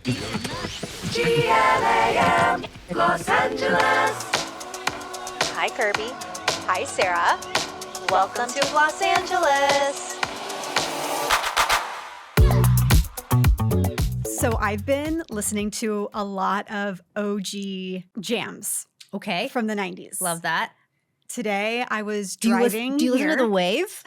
GLAM, Los Angeles. Hi, Kirbie. Hi, Sara. Welcome to Los Angeles. So I've been listening to a lot of OG jams. Okay. From the 90s. Love that. Today I was Do you driving listen here. to the wave?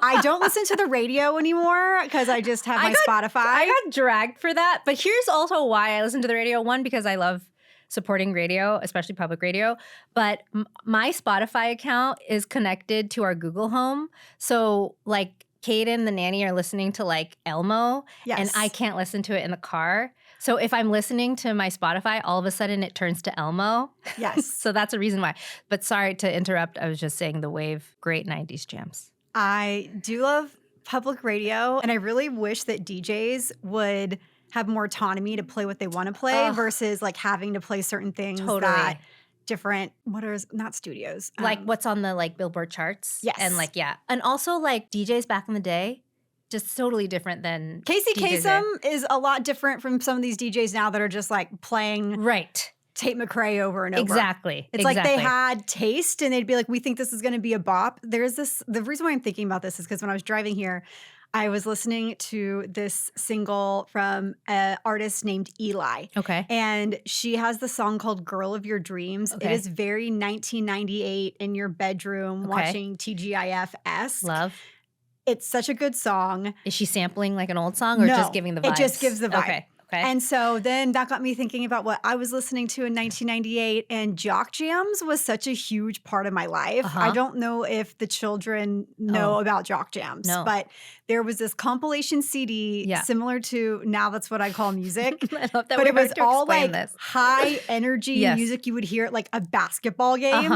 I don't listen to the radio anymore because I just have my Spotify. I got dragged for that. But here's also why I listen to the radio. One, because I love supporting radio, especially public radio. But my Spotify account is connected to our Google Home. So like Kaden, the nanny, are listening to like Elmo. Yes. And I can't listen to it in the car. So if I'm listening to my Spotify, all of a sudden it turns to Elmo. Yes. So that's a reason why. But sorry to interrupt. I was just saying the wave, great 90s jams. I do love public radio, and I really wish that DJs would have more autonomy to play what they want to play versus like having to play certain things that different, not studios. Like what's on the like Billboard charts. Yes. And like, yeah. And also like DJs back in the day, just totally different than Casey DJs Kasem is a lot different from some of these DJs now that are just like playing right. Tate McRae over and over. Exactly. It's like they had taste and they'd be like, we think this is going to be a bop. The reason why I'm thinking about this is because when I was driving here, I was listening to this single from an artist named Eli. Okay. And she has the song called Girl of Your Dreams. Okay. It is very 1998 in your bedroom watching TGIF-esque. Love. It's such a good song. Is she sampling like an old song or just giving the vibes? It just gives the vibe. Okay. And so then that got me thinking about what I was listening to in 1998, and jock jams was such a huge part of my life. I don't know if the children know about jock jams, but there was this compilation CD similar to Now That's What I Call Music. I love that but it was all like this. high energy music you would hear at like a basketball game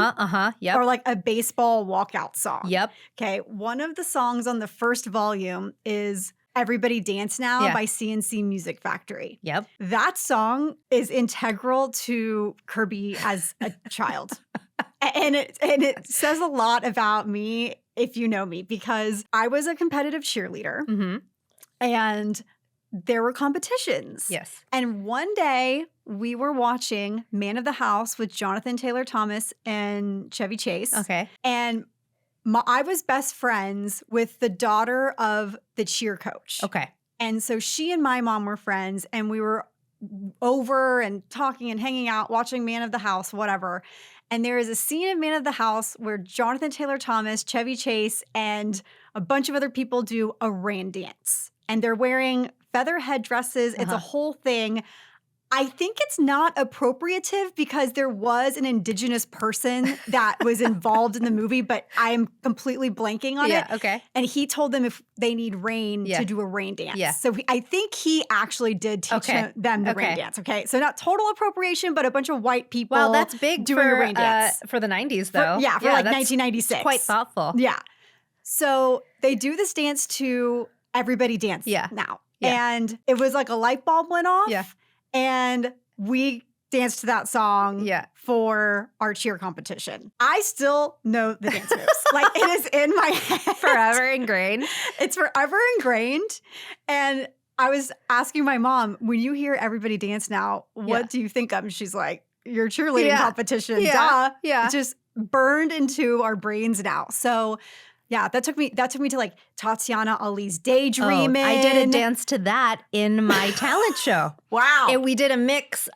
Yep. or like a baseball walkout song. Yep. Okay, one of the songs on the first volume is Everybody Dance Now by CNC Music Factory. Yep. That song is integral to Kirbie as a child. And it says a lot about me if you know me, because I was a competitive cheerleader and there were competitions. Yes. And one day we were watching Man of the House with Jonathan Taylor Thomas and Chevy Chase. Okay. And I was best friends with the daughter of the cheer coach. Okay. And so she and my mom were friends, and we were over and talking and hanging out, watching Man of the House, whatever. And there is a scene in Man of the House where Jonathan Taylor Thomas, Chevy Chase, and a bunch of other people do a rain dance. And they're wearing feather headdresses. It's a whole thing. I think it's not appropriative because there was an indigenous person that was involved in the movie, but I'm completely blanking on it. Okay. And he told them if they need rain to do a rain dance. Yeah. So I think he actually did teach them the rain dance. Okay. So not total appropriation, but a bunch of white people. Well, that's big doing a rain dance. For the 90s, though. For like 1996. Quite thoughtful. Yeah. So they do this dance to Everybody Dance Now. Yeah. And it was like a light bulb went off. Yeah. And we danced to that song for our cheer competition. I still know the dance moves. Like, it is in my head. Forever ingrained. It's forever ingrained. And I was asking my mom, when you hear Everybody Dance Now, what do you think of? And she's like, your cheerleading competition. Duh. Yeah. It's just burned into our brains now. So yeah, that took me to like Tatiana Ali's Daydreamin'. I did a dance to that in my talent show. Wow. We did a mix.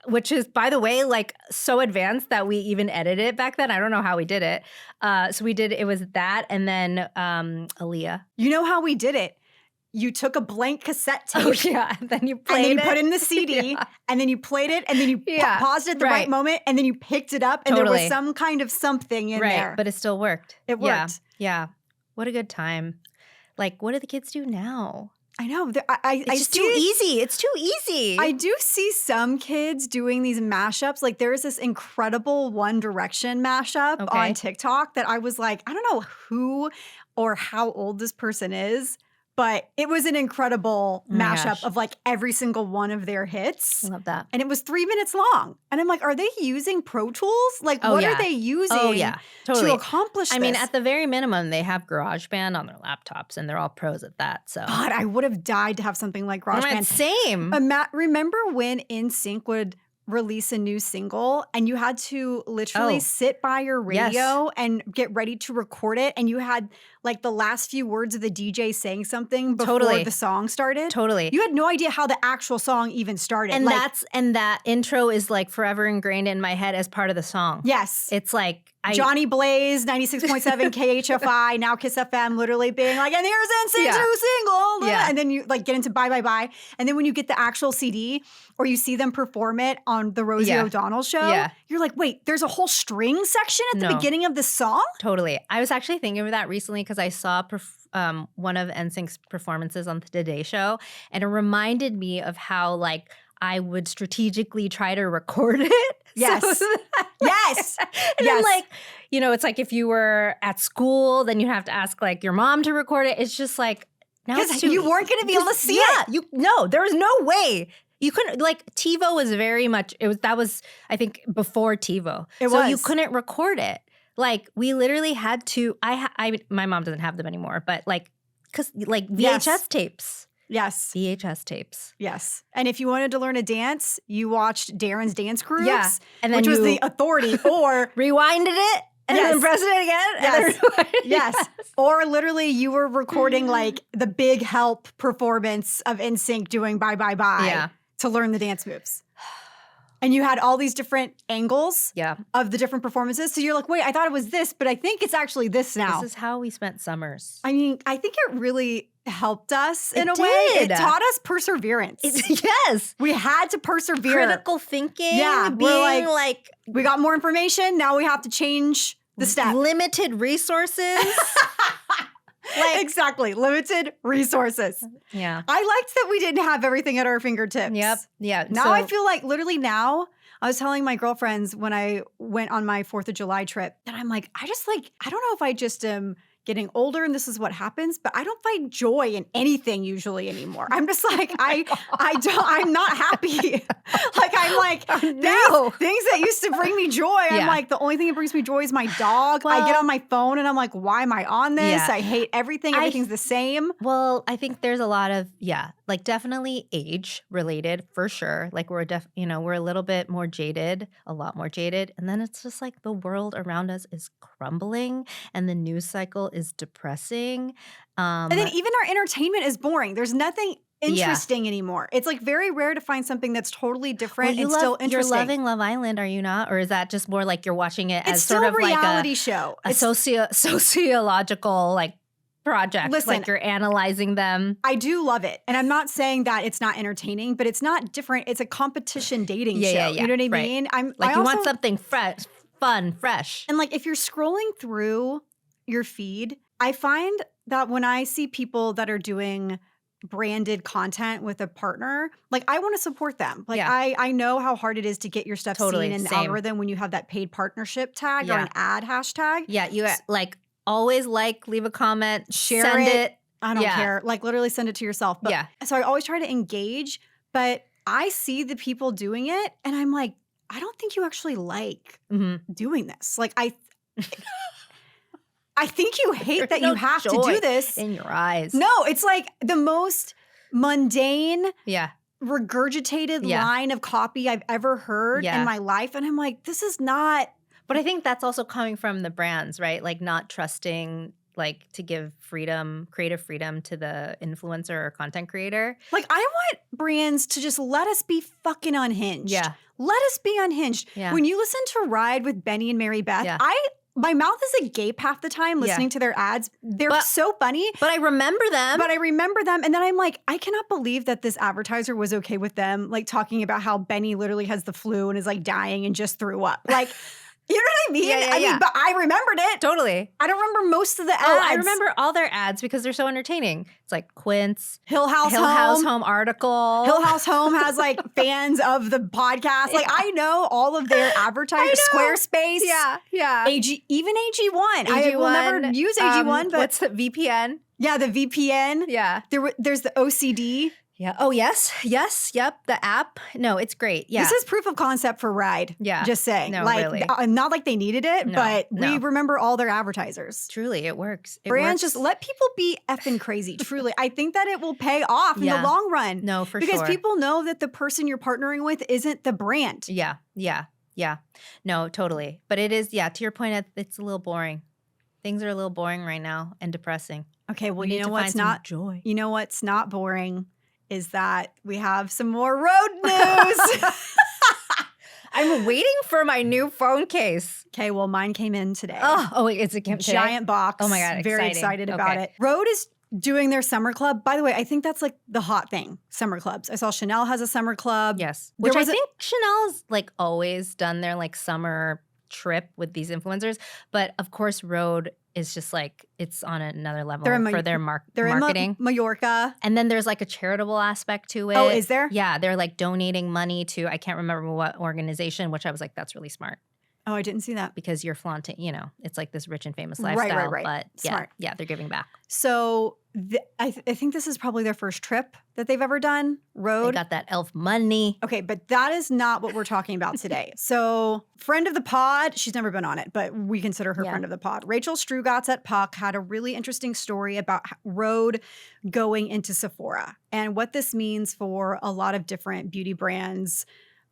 Which is, by the way, like so advanced that we even edited it back then. I don't know how we did it. It was that and then Aaliyah. You know how we did it? You took a blank cassette tape. And then you played and then you put in the CD, and then you played it, and then you paused it at the right moment, and then you picked it up, and there was some kind of something in there. But it still worked. It worked. Yeah. What a good time. Like, what do the kids do now? I know. It's too easy. It's too easy. I do see some kids doing these mashups. Like, there's this incredible One Direction mashup on TikTok that I was like, I don't know who or how old this person is, But it was an incredible Oh my mashup gosh. of like every single one of their hits. I love that. And it was 3 minutes long. And I'm like, are they using Pro Tools? Like, Oh, what yeah. are they using Oh, yeah. Totally. to accomplish this? I mean, at the very minimum, they have GarageBand on their laptops, and they're all pros at that. So, God, I would have died to have something like GarageBand. Same. Remember when NSYNC would release a new single and you had to literally sit by your radio and get ready to record it, and you had like the last few words of the DJ saying something before the song started? Totally. You had no idea how the actual song even started. And like, that intro is like forever ingrained in my head as part of the song. yes. It's like Johnny Blaze, 96.7 KHFI, now Kiss FM, literally being like, and here's NSYNC's new single. Yeah. And then you like get into Bye Bye Bye. And then when you get the actual CD or you see them perform it on the Rosie O'Donnell show, you're like, wait, there's a whole string section at the beginning of the song? Totally. I was actually thinking of that recently because I saw one of NSYNC's performances on the Today Show, and it reminded me of how like I would strategically try to record it. Yes. Yes. And then like, you know, it's like if you were at school, then you have to ask like your mom to record it. It's just like, now because you weren't going to be able to see it. No, there was no way. You couldn't, like, TiVo was very much, that was, I think, before TiVo. So you couldn't record it. Like, we literally had to, my mom doesn't have them anymore, but like, because like VHS tapes. Yes. VHS tapes. Yes. And if you wanted to learn a dance, you watched Darren's Dance Groups, and then which was the authority, or rewinded it and then pressed it again. Yes. And then yes. Or literally you were recording like the big help performance of NSYNC doing Bye Bye Bye to learn the dance moves. And you had all these different angles of the different performances. So you're like, wait, I thought it was this, but I think it's actually this now. This is how we spent summers. I mean, I think it really helped us in a way. It It taught us perseverance. Yes. We had to persevere. Critical thinking. Yeah. Being We're like, we got more information. Now we have to change the step. Limited resources. Like, exactly. Limited resources. Yeah. I liked that we didn't have everything at our fingertips. Yep. Yeah. Now I feel like literally now, I was telling my girlfriends when I went on my 4th of July trip that I'm like, I don't know if I just am getting older and this is what happens, but I don't find joy in anything usually anymore. I'm just like, I'm not happy. Like, I'm like, things that used to bring me joy. I'm like, the only thing that brings me joy is my dog. I get on my phone and I'm like, why am I on this? I hate everything. Everything's the same. Well, I think there's a lot of, like definitely age related for sure. Like we're we're a little bit more jaded, a lot more jaded. And then it's just like the world around us is crumbling and the news cycle is depressing. And then even our entertainment is boring. There's nothing interesting anymore. It's like very rare to find something that's totally different and still interesting. You're loving Love Island, are you not? Or is that just more like you're watching it as sort of like a reality show? A sociological like project. Listen, like you're analyzing them. I do love it. And I'm not saying that it's not entertaining, but it's not different. It's a competition dating show. You know what I mean? You want something fresh, fun, fresh. And like if you're scrolling through your feed, I find that when I see people that are doing branded content with a partner, like I want to support them. Like I know how hard it is to get your stuff seen in the algorithm when you have that paid partnership tag or an ad hashtag. Yeah, you like always leave a comment, send it. I don't care. Like literally send it to yourself. But, so I always try to engage, but I see the people doing it and I'm like, I don't think you actually like doing this. Like I think you hate that you have to do this. In your eyes. No, it's like the most mundane, regurgitated line of copy I've ever heard in my life. And I'm like, this is not. But I think that's also coming from the brands, right? Like not trusting, like to give freedom, creative freedom to the influencer or content creator. Like I want brands to just let us be fucking unhinged. Yeah. Let us be unhinged. Yeah. When you listen to Ride with Benny and Mary Beth, my mouth is agape half the time listening to their ads. They're so funny. But I remember them. And then I'm like, I cannot believe that this advertiser was okay with them like talking about how Benny literally has the flu and is like dying and just threw up. Like You know what I mean? Yeah, yeah, I mean, yeah. but I remembered it. Totally. I don't remember most of the ads. Oh, I remember all their ads because they're so entertaining. It's like Quince, Hill House Home article. Hill House Home has like fans of the podcast. Like I know all of their advertising. Squarespace. Yeah. Even AG1. I will never use AG1, but what's the VPN? yeah, the VPN. Yeah. There's the OCD. Yeah. Oh, yes. Yep. The app. No, it's great. Yeah. This is proof of concept for Ride. Yeah. Just saying. No, like, really. Not like they needed it, No, but we no. remember all their advertisers. Truly, it works. Brands just let people be effing crazy. Truly. I think that it will pay off in the Yeah. long run. No, for because sure. people know that the person you're partnering with isn't the brand. Yeah. No, totally. But it is, to your point, it's a little boring. Things are a little boring right now and depressing. Okay, well, We you need know to what's find some not joy. You know what's not boring is that we have some more Rhode news. I'm waiting for my new phone case. Okay, well, mine came in today. Oh, wait, it's a Giant box. Oh my God, Very exciting. excited about Okay. it. Rhode is doing their summer club. By the way, I think that's like the hot thing, summer clubs. I saw Chanel has a summer club. Yes. There Which I was a- think Chanel's like always done their like summer trip with these influencers. But of course, Rhode is just like, it's on another level They're in for their They're marketing. in Mallorca. And then there's like a charitable aspect to it. Oh, is there? Yeah, they're like donating money to, I can't remember what organization, which I was like, that's really smart Oh, I didn't see that. because you're flaunting, it's like this rich and famous Right, lifestyle. right. But Smart. yeah, they're giving back. So I think this is probably their first trip that they've ever done, They Rhode. got that elf money. Okay, but that is not what we're talking about today. So, friend of the pod, she's never been on it, but we consider her Yeah. friend of the pod. Rachel Strugatz at Puck had a really interesting story about Rhode going into Sephora and what this means for a lot of different beauty brands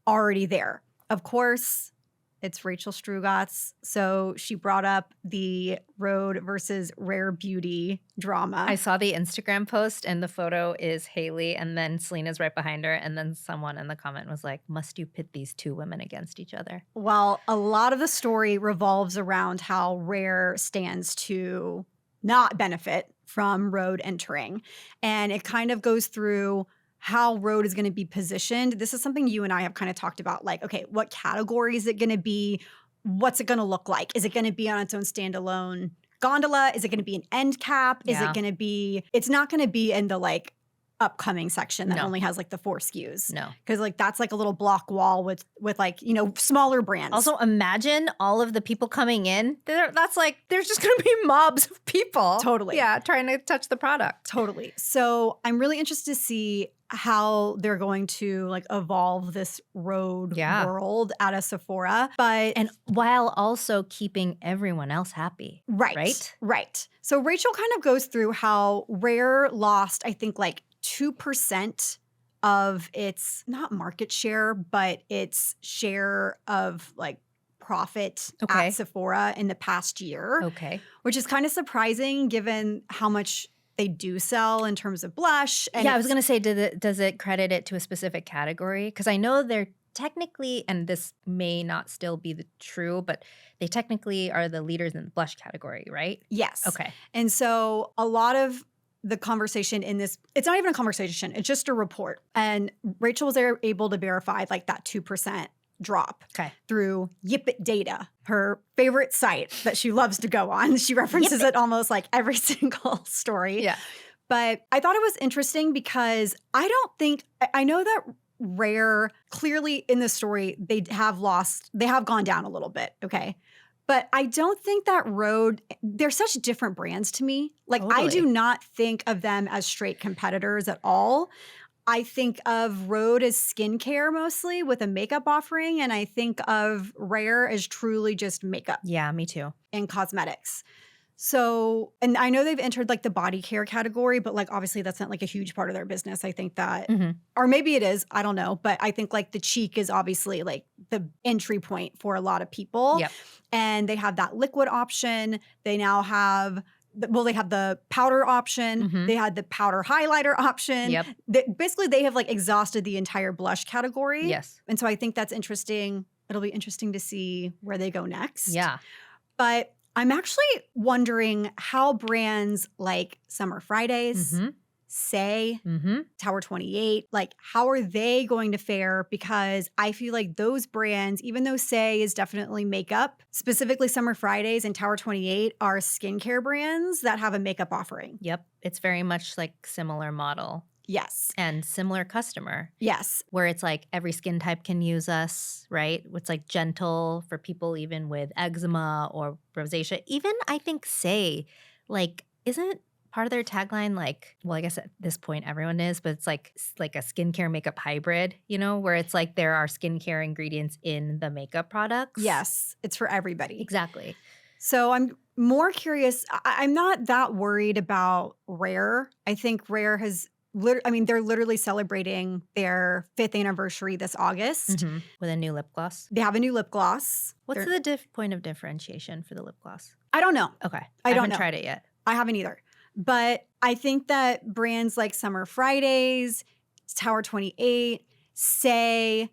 already there. Of course, it's Rachel Strugatz, so she brought up the Rhode versus Rare Beauty drama. I saw the Instagram post and the photo is Hailey and then Selena's right behind her. And then someone in the comment was like, must you pit these two women against each other? Well, a lot of the story revolves around how Rare stands to not benefit from Rhode entering. And it kind of goes through how Rhode is going to be positioned. This is something you and I have kind of talked about, like, okay, what category is it going to be? What's it going to look like? Is it going to be on its own standalone gondola? Is it going to be an end cap? Is Yeah. it going to be, it's not going to be in the like upcoming section that No. only has like the 4 SKUs. No. Because like that's like a little block wall with like, smaller brands. Also, imagine all of the people coming in. That's like, there's just going to be mobs of people. Totally. Yeah, trying to touch the product. Totally. So I'm really interested to see how they're going to like evolve this Rhode Yeah. world at a Sephora. But And while also keeping everyone else happy. Right. So Rachel kind of goes through how Rare lost, I think, like 2% of its not market share, but its share of like profit Okay. at Sephora in the past year, Okay. which is kind of surprising given how much they do sell in terms of blush. And Yeah, I was it's- going to say, does it credit it to a specific category? Because I know they're technically, and this may not still be the true, but they technically are the leaders in the blush category, right? Yes. Okay. And so a lot of the conversation in this, it's not even a conversation, it's just a report. And Rachel was able to verify like that 2% drop Okay. through Yipit Data, her favorite site that she loves to go on. She references it almost like every single story. Yeah. But I thought it was interesting because I know that Rare, clearly in the story, they have gone down a little bit, okay? But I don't think that Rhode, they're such different brands to me. Like, I do Totally. not think of them as straight competitors at all. I think of Rhode as skincare mostly with a makeup offering, and I think of Rare as truly just makeup Yeah, me too. and cosmetics. So, and I know they've entered like the body care category, but like obviously that's not like a huge part of their business. I think that, Mhm. or maybe it is, I don't know, but I think like the cheek is obviously like the entry point for a lot of people. Yep. And they have that liquid option. They now have, they have the powder option. Mhm. They had the powder highlighter option. Yep. Basically, they have like exhausted the entire blush category. Yes. And so I think that's interesting. It'll be interesting to see where they go next. Yeah. But I'm actually wondering how brands like Summer Fridays, Mhm. Say, Mm-hmm. Tower 28. Like, how are they going to fare? Because I feel like those brands, even though Say is definitely makeup, specifically Summer Fridays and Tower 28 are skincare brands that have a makeup offering. Yep. It's very much like similar model Yes. and similar customer. Yes. Where it's like every skin type can use us, right? It's like gentle for people even with eczema or rosacea. Even I think Say, like, isn't part of their tagline like, well, I guess at this point everyone is, but it's like a skincare makeup hybrid, you know, where it's like there are skincare ingredients in the makeup products. Yes. It's for everybody. Exactly. So I'm more curious. I'm not that worried about Rare. I think Rare has they're literally celebrating their 5th anniversary this August. Mhm. With a new lip gloss. They have a new lip gloss. What's the point of differentiation for the lip gloss? I don't know. Okay. I don't haven't know. tried it yet. I haven't either. But I think that brands like Summer Fridays, Tower 28, Say,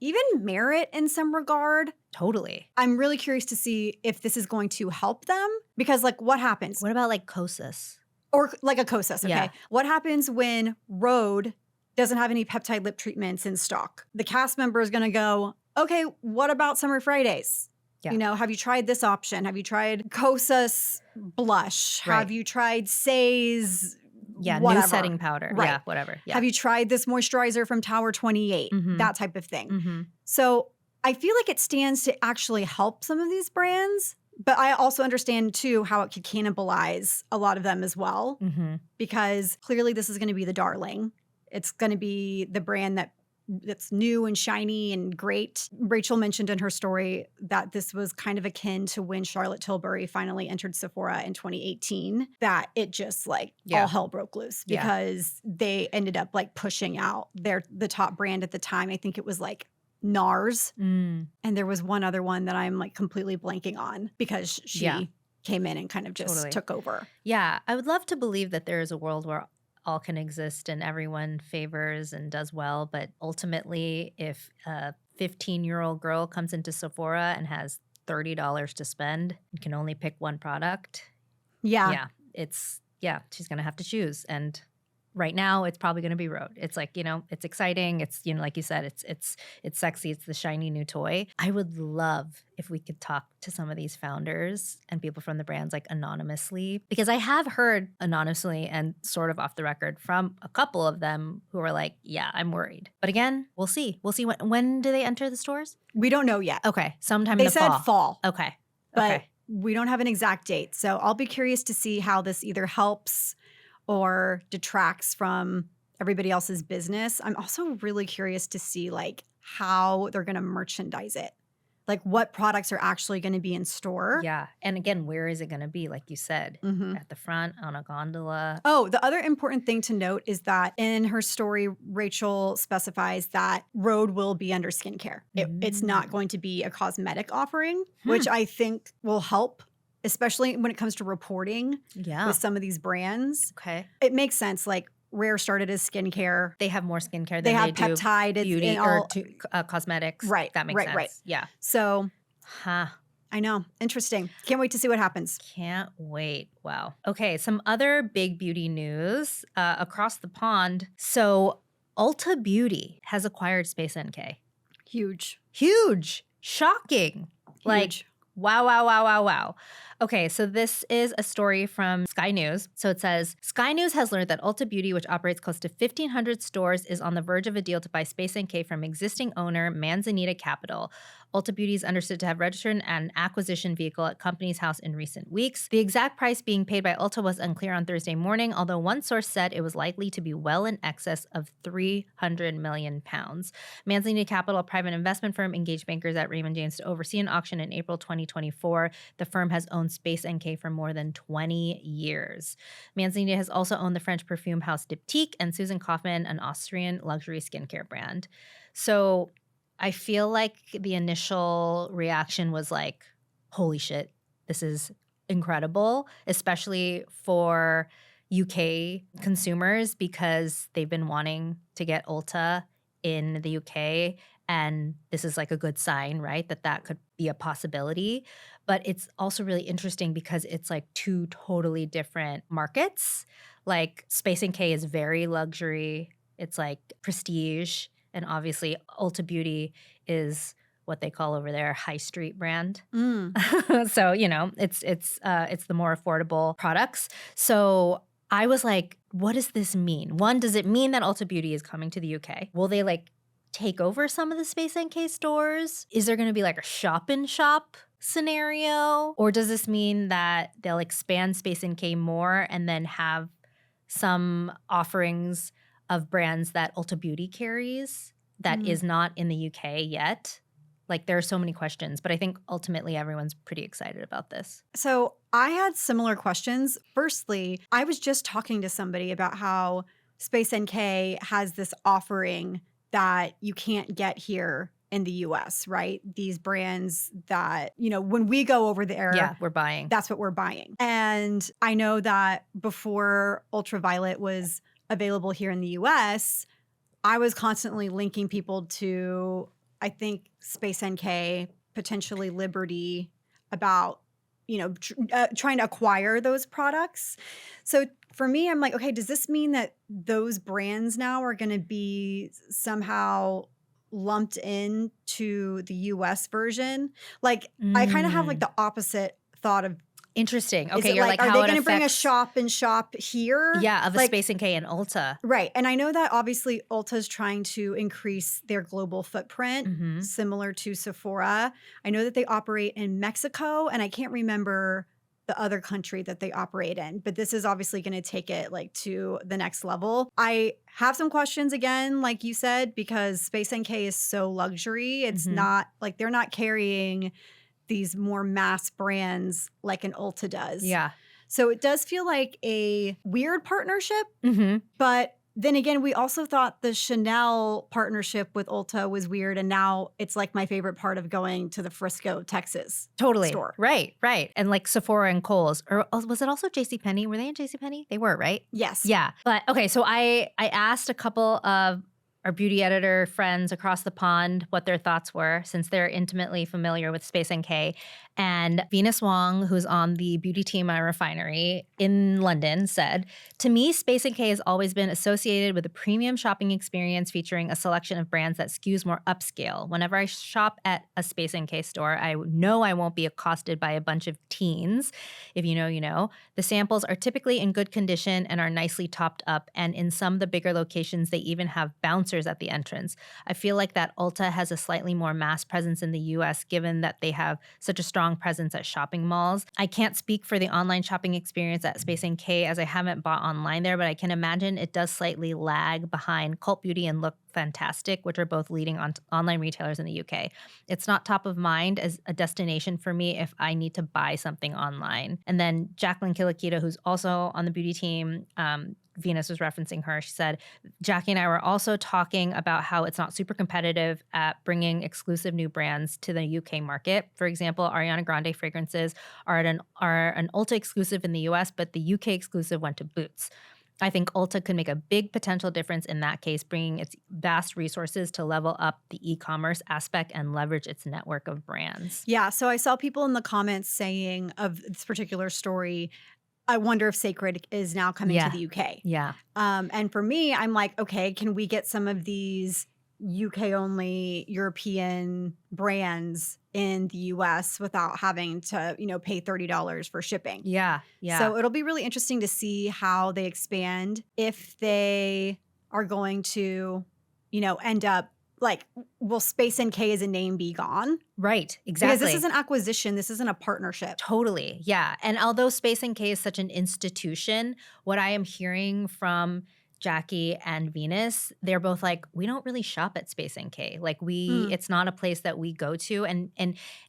even Merit in some regard, Totally. I'm really curious to see if this is going to help them. Because, like, what happens? What about like Kosas? Or like a Kosas, okay? Yeah. What happens when Rhode doesn't have any peptide lip treatments in stock? The cast member is going to go, okay, what about Summer Fridays? Yeah. You know, have you tried this option? Have you tried Kosas blush? Right. Have you tried Say's Yeah, whatever? new setting powder. Right. Yeah, whatever. Yeah. Have you tried this moisturizer from Tower 28? Mhm. That type of thing. Mm-hmm. So I feel like it stands to actually help some of these brands. But I also understand, too, how it could cannibalize a lot of them as well, Mm-hmm. because clearly this is going to be the darling. It's going to be the brand that's new and shiny and great. Rachel mentioned in her story that this was kind of akin to when Charlotte Tilbury finally entered Sephora in 2018, that it just like Yeah. all hell broke loose Yeah. because they ended up like pushing out the top brand at the time. I think it was like NARS. Mm. And there was one other one that I'm like completely blanking on because she Yeah. came in and kind of just Totally. took over. Yeah, I would love to believe that there is a world where all can exist and everyone favors and does well. But ultimately, if a 15-year-old girl comes into Sephora and has $30 to spend and can only pick one product, Yeah. she's going to have to choose. And right now, it's probably going to be Rhode. It's like, you know, it's exciting. It's, you know, like you said, it's sexy. It's the shiny new toy. I would love if we could talk to some of these founders and people from the brands like anonymously, because I have heard anonymously and sort of off the record from a couple of them who are like, yeah, I'm worried. But again, we'll see. We'll see when do they enter the stores? We don't know yet. Okay, sometime They in the said fall, Okay. but Okay. we don't have an exact date. So I'll be curious to see how this either helps or detracts from everybody else's business. I'm also really curious to see like how they're going to merchandise it. Like what products are actually going to be in store. Yeah. And again, where is it going to be? Like you said, Mhm. at the front, on a gondola. Oh, the other important thing to note is that in her story, Rachel specifies that Rhode will be under skincare. It's not going to be a cosmetic offering, which I think will help, especially when it comes to reporting Yeah. with some of these brands. Okay. It makes sense. Like Rare started as skincare. They have more skincare than They have do peptide. It's beauty in or all, cosmetics. Right, That makes right, sense. right. Yeah. so Huh. I know. Interesting. Can't wait to see what happens. Can't wait. Wow. Okay. Some other big beauty news across the pond. So Ulta Beauty has acquired SpaceNK. Huge. Huge. Shocking. Like, Huge. wow, wow, wow, wow, wow. Okay, so this is a story from Sky News. So it says, Sky News has learned that Ulta Beauty, which operates close to 1,500 stores, is on the verge of a deal to buy SpaceNK from existing owner Manzanita Capital. Ulta Beauty is understood to have registered an acquisition vehicle at Company's House in recent weeks. The exact price being paid by Ulta was unclear on Thursday morning, although one source said it was likely to be well in excess of 300 million pounds. Manzanita Capital, a private investment firm, engaged bankers at Raymond James to oversee an auction in April 2024. The firm has owned SpaceNK for more than 20 years. Manzanita has also owned the French perfume house Diptyque and Susan Kaufmann, an Austrian luxury skincare brand. So I feel like the initial reaction was like, holy shit, this is incredible, especially for UK consumers because they've been wanting to get Ulta in the UK. And this is like a good sign, right? That could be a possibility. But it's also really interesting because it's like two totally different markets. Like SpaceNK is very luxury. It's like prestige. And obviously Ulta Beauty is what they call over there high street brand. So, it's the more affordable products. So I was like, what does this mean? One, does it mean that Ulta Beauty is coming to the UK? Will they like take over some of the SpaceNK stores? Is there going to be like a shop in shop scenario? Or does this mean that they'll expand SpaceNK more and then have some offerings of brands that Ulta Beauty carries that is not in the UK yet? Like, there are so many questions, but I think ultimately everyone's pretty excited about this. So I had similar questions. Firstly, I was just talking to somebody about how SpaceNK has this offering that you can't get here in the US, right? These brands that, when we go over there, Yeah, we're buying. that's what we're buying. And I know that before Ultraviolet was available here in the US, I was constantly linking people to, I think, SpaceNK, potentially Liberty, about, trying to acquire those products. So for me, I'm like, okay, does this mean that those brands now are going to be somehow lumped into the US version? Like, I kind of have like the opposite thought of, Interesting. is Okay, it you're like, like, are how they it going to bring a affects- shop in shop here? Yeah, of a Like, SpaceNK and Ulta. right. And I know that obviously Ulta's trying to increase their global footprint, Mhm. similar to Sephora. I know that they operate in Mexico, and I can't remember the other country that they operate in, but this is obviously going to take it like to the next level. I have some questions again, like you said, because SpaceNK is so luxury. It's not like they're not carrying these more mass brands like an Ulta does. Yeah. So it does feel like a weird partnership, but then again, we also thought the Chanel partnership with Ulta was weird, and now it's like my favorite part of going to the Frisco, Texas Totally. store. Right. And like Sephora and Kohl's. Or was it also JCPenney? Were they in JCPenney? They were, right? Yes. Yeah. But okay, so I asked a couple of our beauty editor friends across the pond what their thoughts were, since they're intimately familiar with SpaceNK. And Venus Wong, who's on the beauty team at Refinery in London, said, "To me, SpaceNK has always been associated with a premium shopping experience featuring a selection of brands that skews more upscale. Whenever I shop at a SpaceNK store, I know I won't be accosted by a bunch of teens. If you know, you know. The samples are typically in good condition and are nicely topped up, and in some of the bigger locations, they even have bouncers at the entrance. I feel like that Ulta has a slightly more mass presence in the US, given that they have such a strong presence at shopping malls. I can't speak for the online shopping experience at SpaceNK as I haven't bought online there, but I can imagine it does slightly lag behind Cult Beauty and Look Fantastic, which are both leading online retailers in the UK. It's not top of mind as a destination for me if I need to buy something online." And then Jacqueline Kilakita, who's also on the beauty team, Venus was referencing her. She said, "Jackie and I were also talking about how it's not super competitive at bringing exclusive new brands to the UK market. For example, Ariana Grande fragrances are an Ulta exclusive in the US, but the UK exclusive went to Boots. I think Ulta could make a big potential difference in that case, bringing its vast resources to level up the e-commerce aspect and leverage its network of brands." Yeah. So I saw people in the comments saying of this particular story, I wonder if Sacred is now coming to the UK. Yeah. And for me, I'm like, okay, can we get some of these UK only European brands in the US without having to, pay $30 for shipping? Yeah. So it'll be really interesting to see how they expand, if they are going to, end up like, will SpaceNK as a name be gone? Right. Exactly. Because this is an acquisition. This isn't a partnership. Totally. Yeah. And although SpaceNK is such an institution, what I am hearing from Jackie and Venus, they're both like, we don't really shop at SpaceNK. Like it's not a place that we go to. And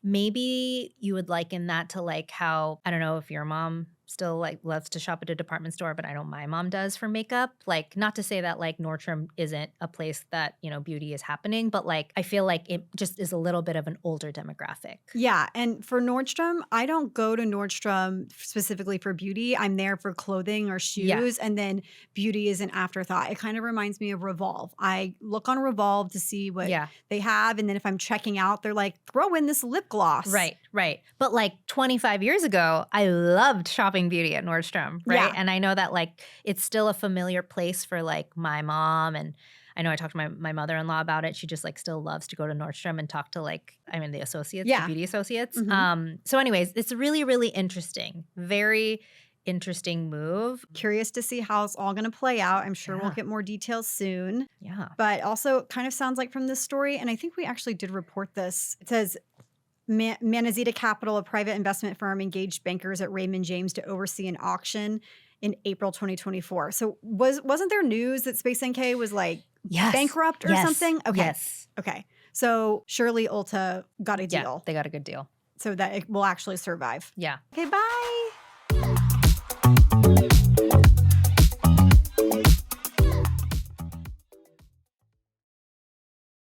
maybe you would liken that to like how, I don't know if your mom still like loves to shop at a department store, but I know my mom does for makeup. Like, not to say that like Nordstrom isn't a place that, you know, beauty is happening, but like I feel like it just is a little bit of an older demographic. Yeah. And for Nordstrom, I don't go to Nordstrom specifically for beauty. I'm there for clothing or shoes. And then beauty is an afterthought. It kind of reminds me of Revolve. I look on Revolve to see what they have. And then if I'm checking out, they're like, throw in this lip gloss. Right. But like 25 years ago, I loved shopping beauty at Nordstrom, right? Yeah. And I know that like it's still a familiar place for like my mom, and I know I talked to my mother-in-law about it. She just like still loves to go to Nordstrom and talk to like, I mean, the associates, the beauty associates. So anyways, it's really, really interesting. Very interesting move. Curious to see how it's all going to play out. I'm sure we'll get more details soon. Yeah. But also kind of sounds like from this story, and I think we actually did report this. It says Manazita Capital, a private investment firm, engaged bankers at Raymond James to oversee an auction in April 2024. So wasn't there news that SpaceNK was like bankrupt or something? Okay. Yes. Okay. So surely Ulta got a deal. Yeah, they got a good deal. So that it will actually survive. Yeah. Okay, bye.